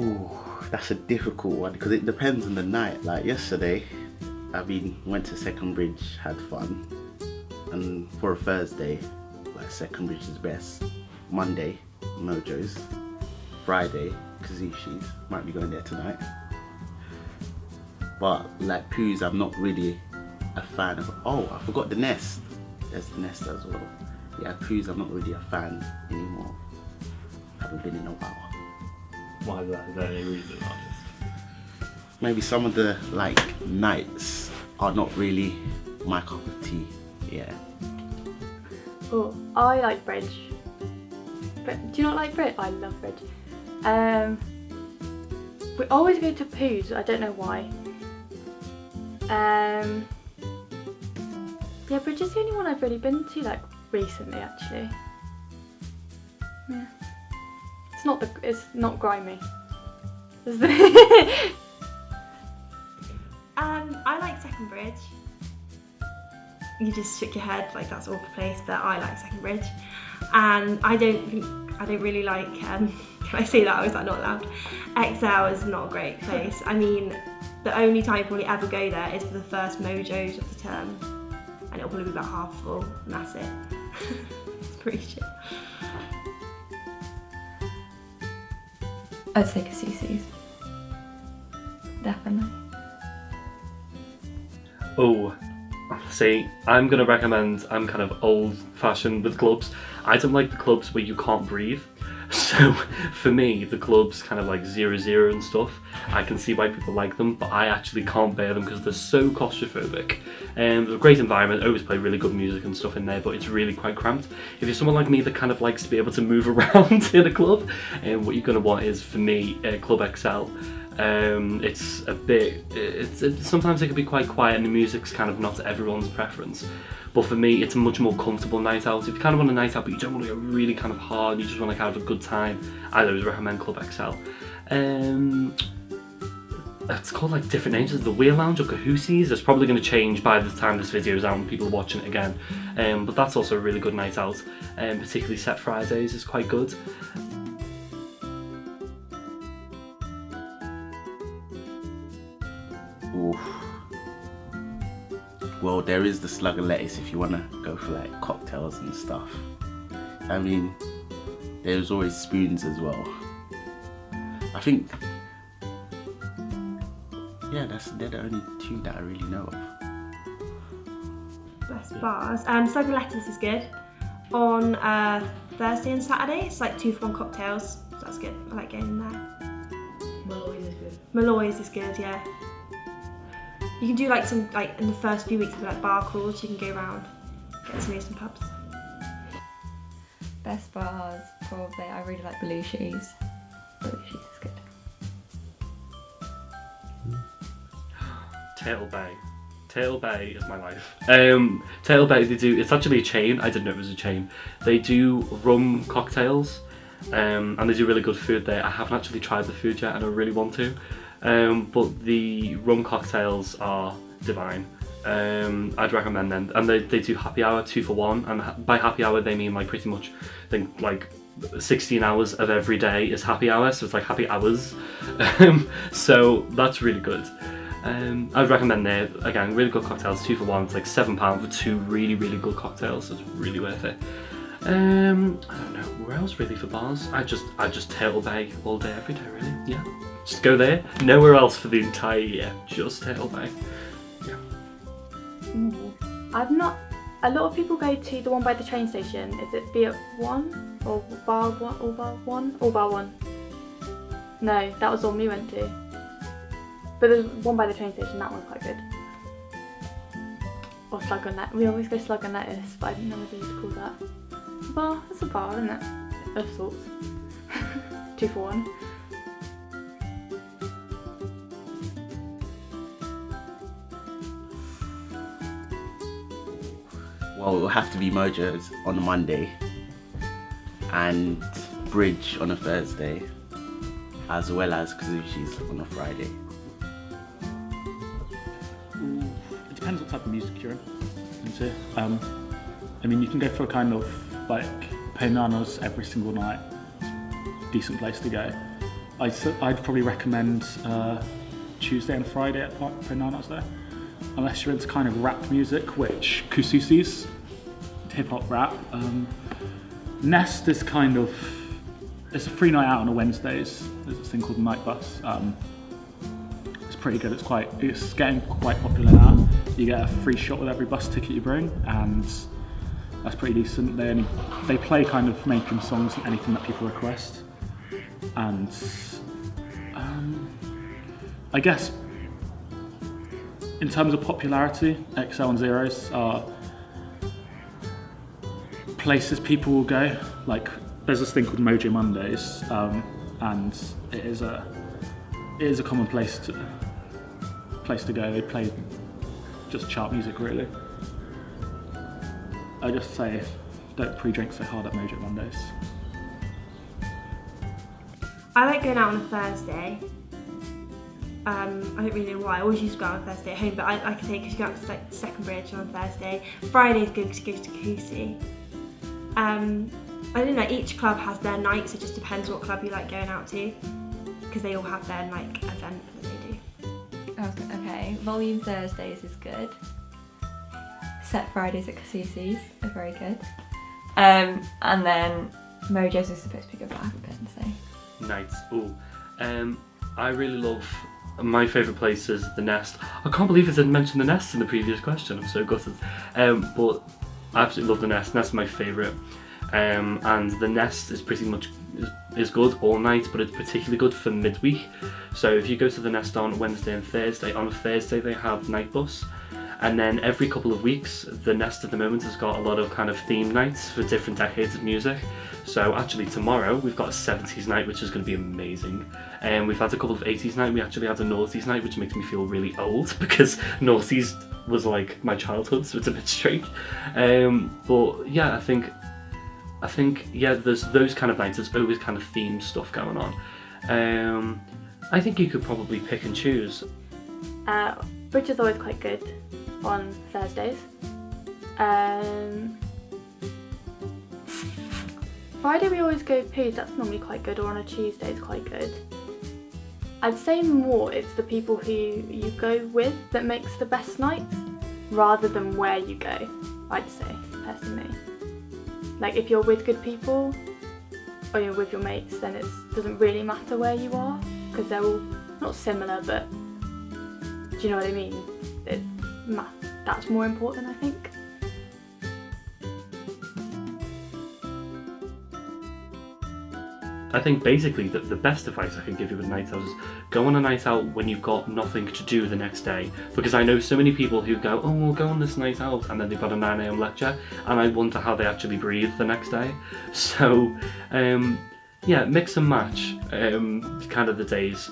Oh, that's a difficult one because it depends on the night. Like yesterday, went to Second Bridge, had fun, and for a Thursday, like Second Bridge is best. Monday, Mojo's. Friday, Kazuchi's. Might be going there tonight. But like Pooh's, I'm not really a fan of. Oh, I forgot the Nest. There's the Nest as well. Yeah, Pooh's, I'm not really a fan anymore. Haven't been in a while. Why is that? Is there any reason? Maybe some of the like nights are not really my cup of tea. Yeah. Oh, I like Bridge. But do you not like Bridge? I love Bridge. We always go to Pooh's. I don't know why. Yeah, Bridge is the only one I've really been to like recently, actually. Yeah. It's not grimy. I like Second Bridge. You just shook your head like that's awful place, but I like Second Bridge. And I don't really like, can I say that, or is that not allowed? XL is not a great place. I mean, the only time you probably ever go there is for the first Mojos of the term. And it'll probably be about half full, and that's it. It's pretty shit. I'd say Kasusi's. Definitely. Oh, see, I'm going to recommend, I'm kind of old-fashioned with clubs. I don't like the clubs where you can't breathe. So, for me, the clubs kind of like 0-0 and stuff, I can see why people like them, but I actually can't bear them because they're so claustrophobic. They're a great environment, always play really good music and stuff in there, but it's really quite cramped. If you're someone like me that kind of likes to be able to move around in a club, what you're going to want is, for me, Club XL. It's a bit, sometimes it can be quite quiet and the music's kind of not everyone's preference. But for me, it's a much more comfortable night out. If you kind of want a night out but you don't want to go really kind of hard, you just want to kind of have a good time, I always recommend Club XL. It's called like different names, it's the Wheel Lounge or Cahoosies. It's probably going to change by the time this video is out and people are watching it again. But that's also a really good night out, particularly Set Fridays is quite good. Oof. Well, there is the Slug of Lettuce if you want to go for like cocktails and stuff. I mean, there's always Spoons as well. I think, yeah, they're the only two that I really know of. Best bars. Slug of Lettuce is good. On Thursday and Saturday, it's like 2-for-1 cocktails. So that's good. I like getting in there. Malloy's is good. Malloy's is good, yeah. You can do like some, like in the first few weeks, like bar crawls. You can go around, get to know some pubs. Best bars, probably. I really like Belushi's. Belushi's is good. Turtle Bay. Turtle Bay is my life. Turtle Bay, it's actually a chain. I didn't know it was a chain. They do rum cocktails, and they do really good food there. I haven't actually tried the food yet and I really want to. But the rum cocktails are divine. I'd recommend them. And they do happy hour, 2-for-1. And by happy hour, they mean like pretty much, I think like 16 hours of every day is happy hour. So it's like happy hours. So that's really good. I'd recommend there. Again, really good cocktails, 2-for-1. It's like £7 for 2 really, really good cocktails. So it's really worth it. I don't know, where else really for bars? I just Turtle Bay all day, every day really, yeah. Just go there, nowhere else for the entire year, just Turtle Bay. Yeah. I've not, a lot of people go to the one by the train station. Is it B1 or Bar 1 or Bar 1? Or Bar 1? No, that was the one we went to. But there's one by the train station, that one's quite good. Or slug on lettuce. We always go slug on lettuce, but I didn't know whether you'd call that a bar. It's a bar, isn't it? Of sorts. 2 for 1. Well, it'll have to be Mojo's on a Monday and Bridge on a Thursday, as well as Kazushi's on a Friday. It depends what type of music you're into. I mean, you can go for a kind of like Bananas every single night. Decent place to go. I'd probably recommend Tuesday and Friday at Bananas there. Unless you're into kind of rap music, which Kususi's hip hop rap. Nest is kind of, it's a free night out on a Wednesdays. There's this thing called Night Bus. It's pretty good. It's getting quite popular now. You get a free shot with every bus ticket you bring, and that's pretty decent. They play kind of making songs and anything that people request. And I guess in terms of popularity, XL and Zeros are places people will go. Like, there's this thing called Mojo Mondays, and it is a common place to go. They play just chart music, really. I just say, don't pre-drink so hard at Mojo Mondays. I like going out on a Thursday. I don't really know why. I always used to go out on Thursday at home, but like I say, because you go out to like Second Bridge on Thursday. Friday's good because you go to Kusi. I don't know, each club has their nights, it just depends what club you like going out to, because they all have their like event that they do. Okay, Volume Thursdays is good. Set Fridays at Kasusi's are very good. And then Mojo's is supposed to be good, but I haven't been, so. Nights. Ooh. I really love, my favourite place is the Nest. I can't believe I didn't mention the Nest in the previous question, I'm so gutted. But I absolutely love the Nest. Nest is my favourite. And the Nest is pretty much is good all night, but it's particularly good for midweek. So if you go to the Nest on Wednesday and Thursday, on a Thursday they have Night Bus. And then every couple of weeks, the Nest at the moment has got a lot of kind of theme nights for different decades of music. So actually tomorrow we've got a 70s night, which is going to be amazing. And we've had a couple of 80s night. We actually had a noughties night, which makes me feel really old because noughties was like my childhood, so it's a bit strange. But yeah, I think yeah, there's those kind of nights. There's always kind of themed stuff going on. I think you could probably pick and choose. Bridge is always quite good on Thursdays. Friday we always go Poos, that's normally quite good, or on a Tuesday is quite good. I'd say more it's the people who you go with that makes the best nights, rather than where you go, I'd say, personally. Like if you're with good people, or you're with your mates, then it doesn't really matter where you are, because they're all not similar, but do you know what I mean? That's more important, I think. I think basically the best advice I can give you with night out is go on a night out when you've got nothing to do the next day. Because I know so many people who go, oh, we'll go on this night out, and then they've got a 9 AM lecture, and I wonder how they actually breathe the next day. So, yeah, mix and match kind of the days.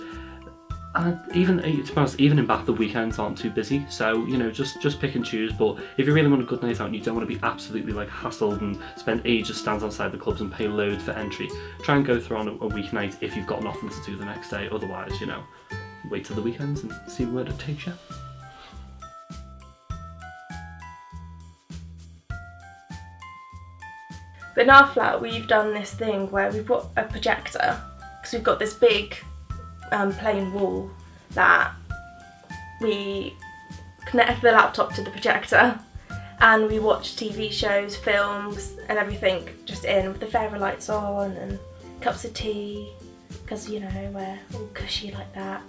Even, to be honest, even in Bath, the weekends aren't too busy, so, you know, just pick and choose. But if you really want a good night out and you don't want to be absolutely like hassled and spend ages standing outside the clubs and pay loads for entry, try and go through on a weeknight if you've got nothing to do the next day. Otherwise, you know, wait till the weekends and see where it takes you. But in our flat, we've done this thing where we've got a projector, because we've got this big plain wall that we connect the laptop to the projector, and we watch TV shows, films and everything just in with the fairy lights on and cups of tea, because, you know, we're all cushy like that,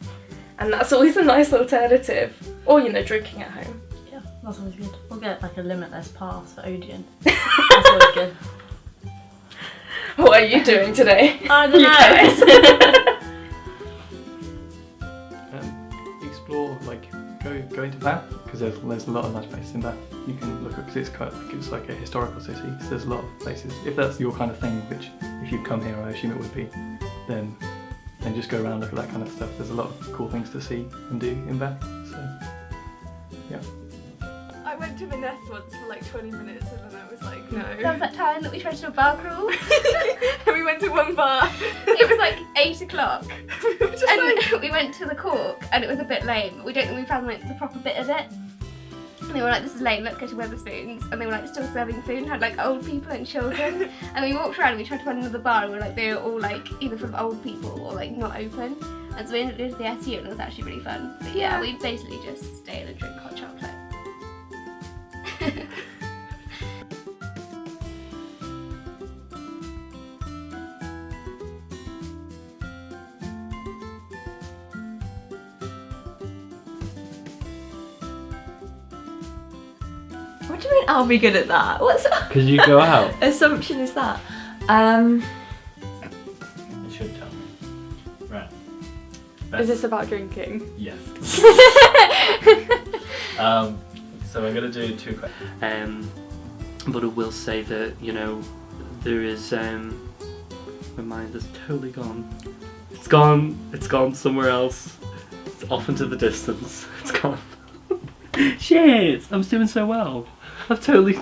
and that's always a nice alternative. Or, you know, drinking at home. Yeah, that's always good. We'll get like a limitless pass for Odeon. That's always good. What are you doing today? I don't know. explore, like go into Bath, because there's a lot of nice places in Bath you can look at, because it's like a historical city, so there's a lot of places. If that's your kind of thing, which if you've come here I assume it would be, then just go around, look at that kind of stuff. There's a lot of cool things to see and do in Bath, so yeah. I went to the nest once for like 20 minutes and then I was like, no. That was that time that we tried to do a bar crawl. And we went to one bar. It was like 8 o'clock. Just And we went to the Cork and it was a bit lame. We don't think we found like the proper bit of it. And they were like, this is lame, let's go to Wetherspoons. And they were like still serving food and had like old people and children. And we walked around and we tried to find another bar and we were like, they were all like either full of old people or like not open. And so we ended up going to the SU and it was actually really fun. But yeah, we basically just stay in and drink hot chocolate. What do you mean I'll be good at that? What's Because you go out. assumption is that? You should tell me. Right. Is this about drinking? Yes. So I'm going to do 2 questions. But I will say that, you know, there is my mind is totally gone. It's gone somewhere else. It's off into the distance. It's gone. Shit! I was doing so well. I've totally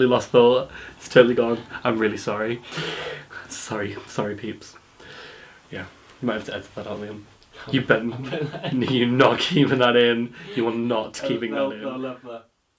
lost thought. It's totally gone. I'm really sorry. Sorry peeps. Yeah, you might have to edit that out, Liam. You're not keeping that in. You are not keeping that in. I love that.